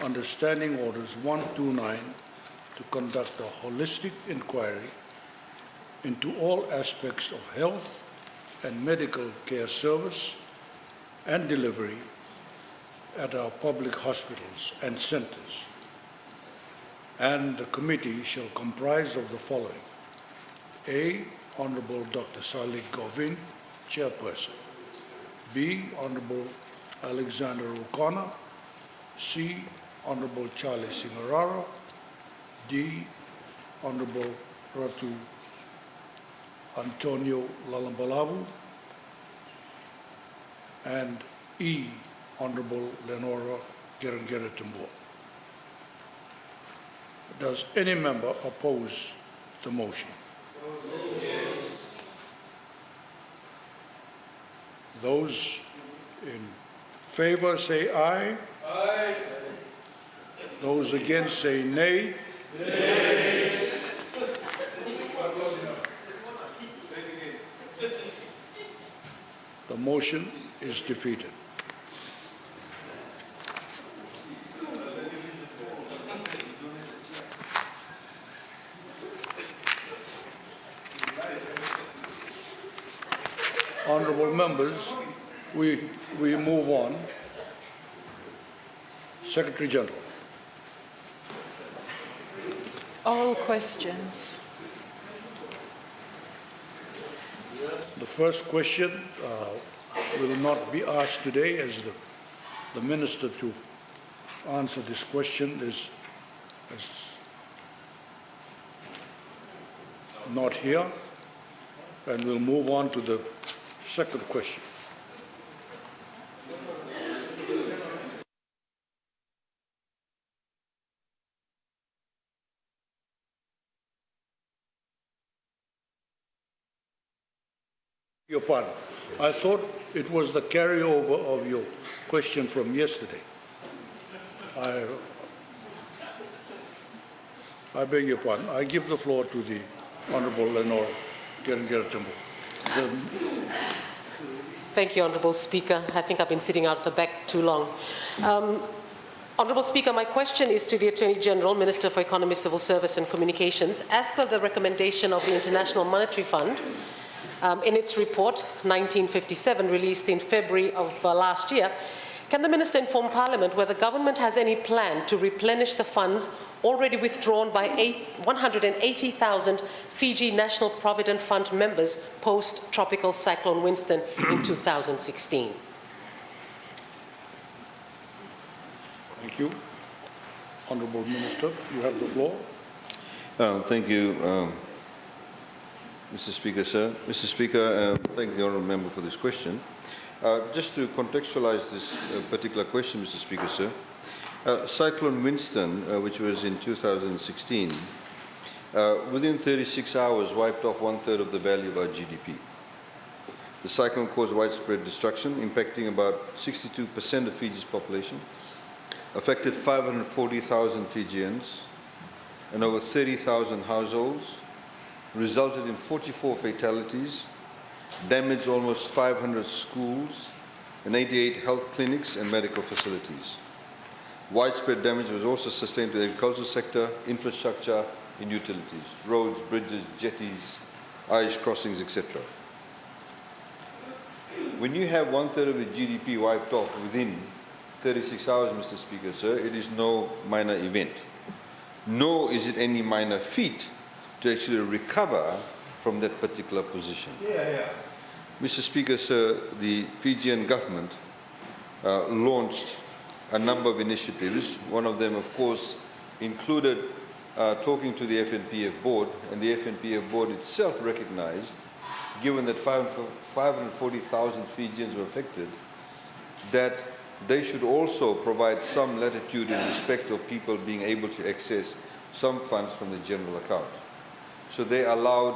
under Standing Orders 129 to conduct a holistic inquiry into all aspects of health and medical care service and delivery at our public hospitals and centres. And the committee shall comprise of the following: A. Honourable Dr. Salik Govin, Chairperson. B. Honourable Alexander O'Connor. C. Honourable Charlie Singarara. D. Honourable Ratu Antonio Lalambalavu. And E. Honourable Lenora Qereqeretabua. Does any member oppose the motion? Yes. Those in favour say aye. Aye. Those against say nay. Nay. The motion is defeated. Honourable members, we move on. Secretary General. Oral questions. The first question will not be asked today, as the Minister to answer this question is not here, and we'll move on to the second question. Your pardon. I thought it was the carryover of your question from yesterday. I beg your pardon. I give the floor to the Honourable Lenora Qereqeretabua. Thank you, Honourable Speaker. I think I've been sitting out the back too long. Honourable Speaker, my question is to the Attorney General, Minister for Economy, Civil Service and Communications. As per the recommendation of the International Monetary Fund, in its report 1957, released in February of last year, can the Minister inform Parliament whether the government has any plan to replenish the funds already withdrawn by 180,000 Fiji National Provident Fund members post-tropical cyclone Winston in 2016? Thank you. Honourable Minister, you have the floor. Thank you, Mr. Speaker, sir. Mr. Speaker, thank the honourable member for this question. Just to contextualise this particular question, Mr. Speaker, sir, Cyclone Winston, which was in 2016, within 36 hours wiped off 1/3 of the value of our GDP. The cyclone caused widespread destruction, impacting about 62% of Fiji's population, affected 540,000 Fijians and over 30,000 households, resulted in 44 fatalities, damaged almost 500 schools and 88 health clinics and medical facilities. Widespread damage was also sustained to the agricultural sector, infrastructure and utilities, roads, bridges, jetties, ice crossings, etc. When you have 1/3 of the GDP wiped off within 36 hours, Mr. Speaker, sir, it is no minor event. Nor is it any minor feat to actually recover from that particular position. Mr. Speaker, sir, the Fijian government launched a number of initiatives. One of them, of course, included talking to the FNPF board, and the FNPF board itself recognized, given that 540,000 Fijians were affected, that they should also provide some latitude in respect of people being able to access some funds from the general account. So they allowed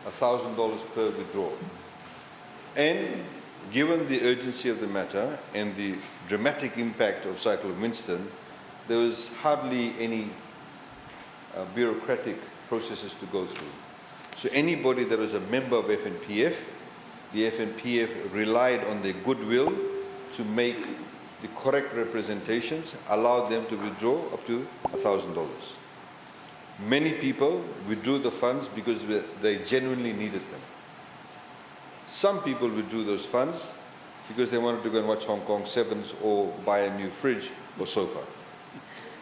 $1,000 per withdrawal. And given the urgency of the matter and the dramatic impact of Cyclone Winston, there was hardly any bureaucratic processes to go through. So anybody that was a member of FNPF, the FNPF relied on their goodwill to make the correct representations, allowed them to withdraw up to $1,000. Many people withdrew the funds because they genuinely needed them. Some people withdrew those funds because they wanted to go and watch Hong Kong Sevens or buy a new fridge or sofa.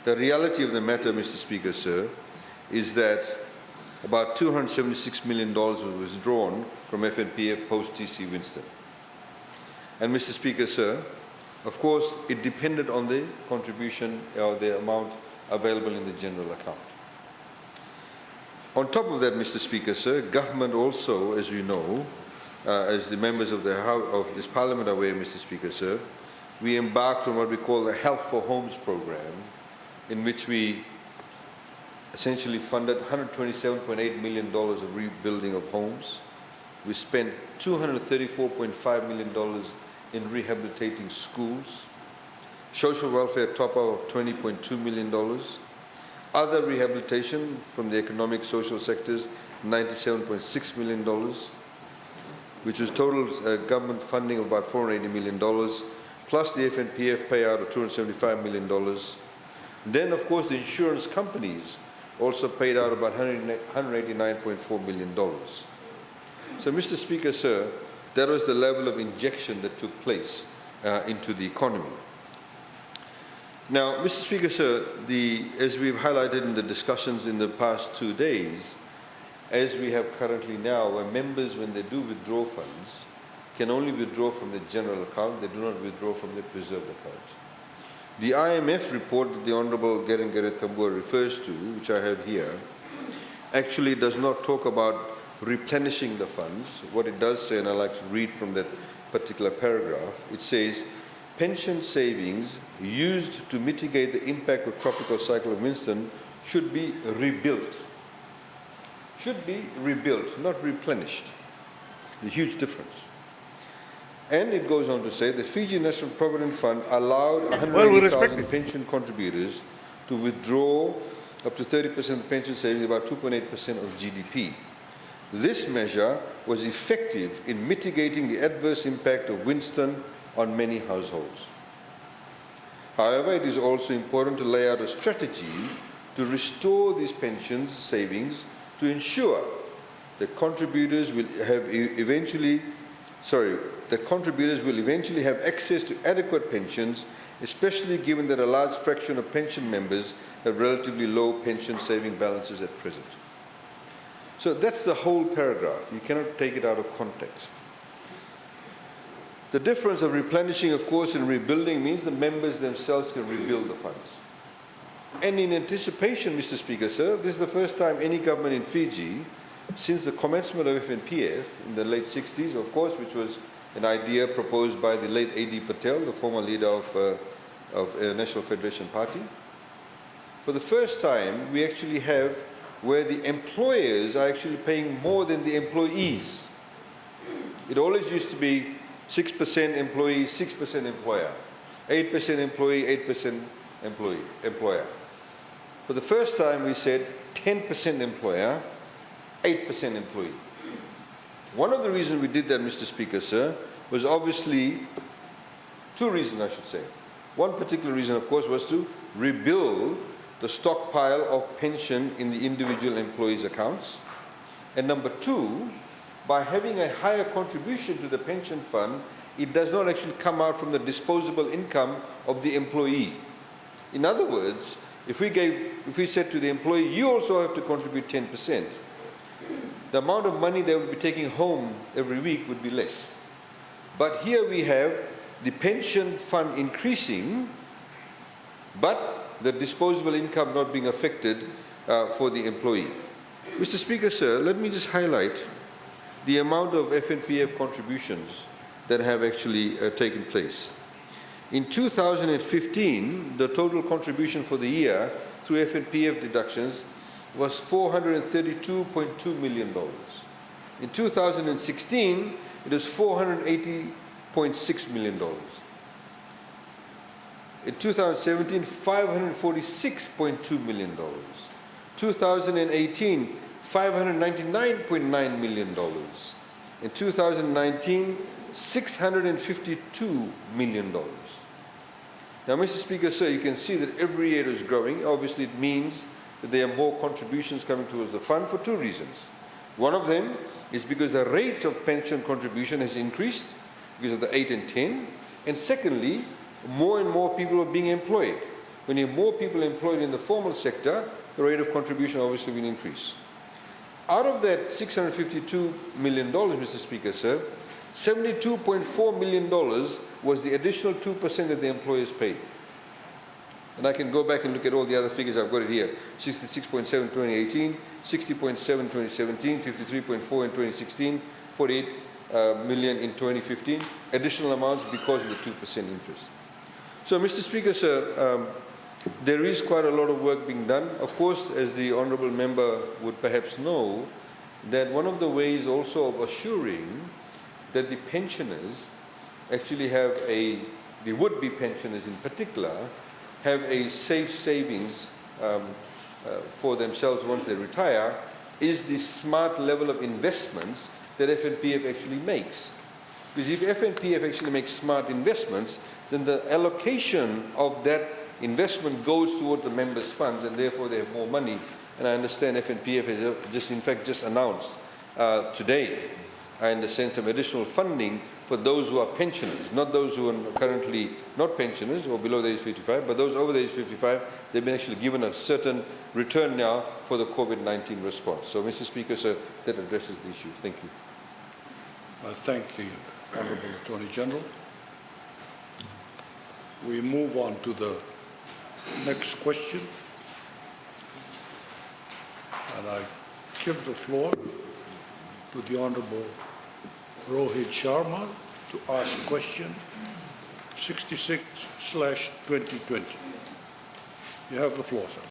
The reality of the matter, Mr. Speaker, sir, is that about $276 million was withdrawn from FNPF post-TC Winston. And Mr. Speaker, sir, of course, it depended on the contribution or the amount available in the general account. On top of that, Mr. Speaker, sir, government also, as you know, as the members of the House of this Parliament are aware, Mr. Speaker, sir, we embarked on what we call the Health for Homes program, in which we essentially funded $127.8 million of rebuilding of homes. We spent $234.5 million in rehabilitating schools, social welfare top-up of $20.2 million, other rehabilitation from the economic social sectors, $97.6 million, which was total government funding of about $480 million, plus the FNPF payout of $275 million. Then, of course, the insurance companies also paid out about $189.4 million. So, Mr. Speaker, sir, that was the level of injection that took place into the economy. Now, Mr. Speaker, sir, as we've highlighted in the discussions in the past 2 days, as we have currently now, where members, when they do withdraw funds, can only withdraw from the general account, they do not withdraw from the preserved account. The IMF report that the Honourable Qereqeretabua refers to, which I have here, actually does not talk about replenishing the funds. What it does say, and I'd like to read from that particular paragraph, it says, pension savings used to mitigate the impact of tropical cyclone Winston should be rebuilt. Should be rebuilt, not replenished. The huge difference. And it goes on to say the Fiji National Provident Fund allowed 180,000 pension contributors to withdraw up to 30% of pension savings, about 2.8% of GDP. This measure was effective in mitigating the adverse impact of Winston on many households. However, it is also important to lay out a strategy to restore these pension savings to ensure that contributors will eventually have access to adequate pensions, especially given that a large fraction of pension members have relatively low pension saving balances at present. So that's the whole paragraph. You cannot take it out of context. The difference of replenishing, of course, and rebuilding means the members themselves can rebuild the funds. And in anticipation, Mr. Speaker, sir, this is the first time any government in Fiji, since the commencement of FNPF in the late 60s, of course, which was an idea proposed by the late A.D. Patel, the former leader of National Federation Party. For the first time, we actually have where the employers are actually paying more than the employees. It always used to be 6% employee, 6% employer, 8% employee, 8% employer. For the first time, we said 10% employer, 8% employee. One of the reasons we did that, Mr. Speaker, sir, was obviously two reasons, I should say. One particular reason, of course, was to rebuild the stockpile of pension in the individual employees' accounts. And number two, by having a higher contribution to the pension fund, it does not actually come out from the disposable income of the employee. In other words, if we said to the employee, you also have to contribute 10%, the amount of money they would be taking home every week would be less. But here we have the pension fund increasing, but the disposable income not being affected for the employee. Mr. Speaker, sir, let me just highlight the amount of FNPF contributions that have actually taken place. In 2015, the total contribution for the year through FNPF deductions was $432.2 million. In 2016, it was $480.6 million. In 2017, $546.2 million. 2018, $599.9 million. In 2019, $652 million. Now, Mr. Speaker, sir, you can see that every year is growing. Obviously, it means that there are more contributions coming towards the fund for two reasons. One of them is because the rate of pension contribution has increased because of the 8 and 10. And secondly, more and more people are being employed. When you have more people employed in the formal sector, the rate of contribution obviously will increase. Out of that $652 million, Mr. Speaker, sir, $72.4 million was the additional 2% that the employers paid. And I can go back and look at all the other figures. I've got it here. 66.7 in 2018, 60.7 in 2017, 53.4 in 2016, 48 million in 2015. Additional amounts because of the 2% interest. So, Mr. Speaker, sir, there is quite a lot of work being done. Of course, as the honourable member would perhaps know, that one of the ways also of assuring that the pensioners actually have the would-be pensioners in particular, have a safe savings for themselves once they retire, is the smart level of investments that FNPF actually makes. Because if FNPF actually makes smart investments, then the allocation of that investment goes towards the members' funds, and therefore they have more money. And I understand FNPF has just announced today, I understand, some additional funding for those who are pensioners, not those who are currently not pensioners or below the age 55, but those over the age 55. They've been actually given a certain return now for the COVID-19 response. So, Mr. Speaker, sir, that addresses the issue. Thank you. I thank the Honourable Attorney General. We move on to the next question. And I give the floor to the Honourable Rohit Sharma to ask question 66/2020. You have the floor, sir.